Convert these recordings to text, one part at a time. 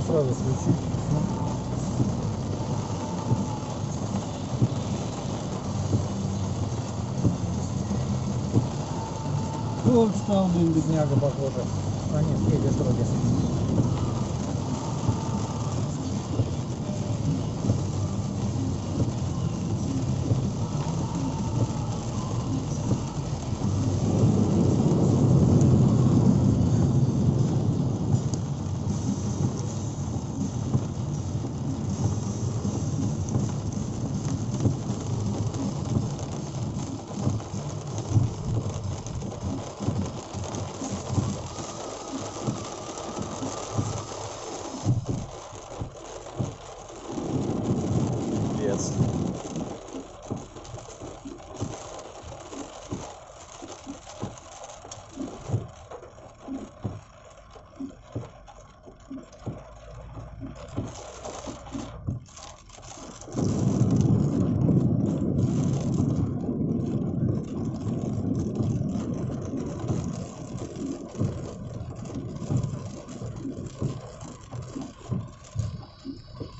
сразу включить. Ну, встал, блин, бедняга, похоже. А нет, едет вроде.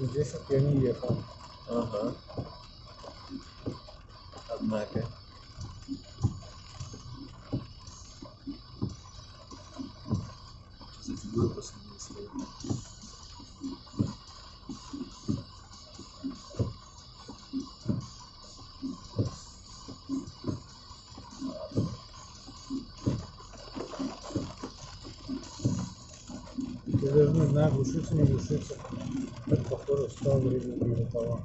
Здесь вот я не ехал. Ага. Однако. За фигуру просто не стоит. Я даже не знаю, глушится, не глушится. Так похоже, стал время для того.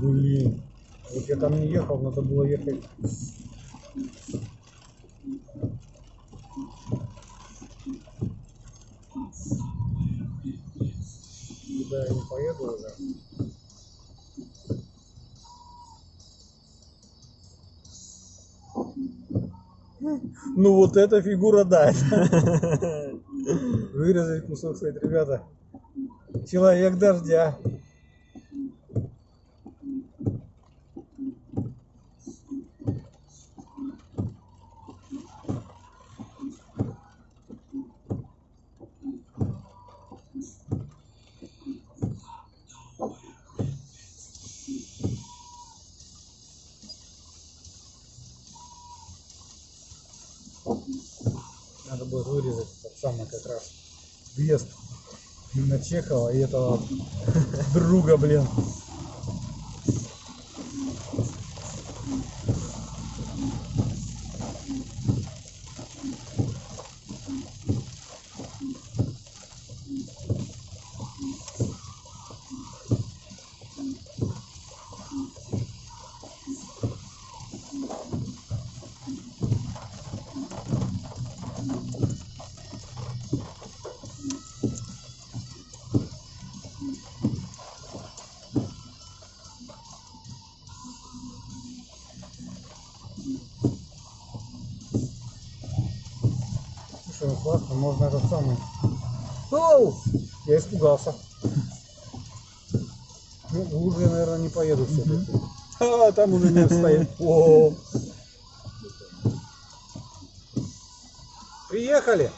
Блин. Вот я там не ехал, надо было ехать. Куда я не поеду уже. Ну вот эта фигура, да. Вырезать кусок, сказать, ребята. Человек дождя. Надо будет вырезать этот самый как раз въезд на Чехова и этого друга, блин. Слушай, ну классно, можно этот самый. Оу! Я испугался. Ну, в лужу я, наверное, не поеду все-таки. А, там уже не стоит. О! Приехали!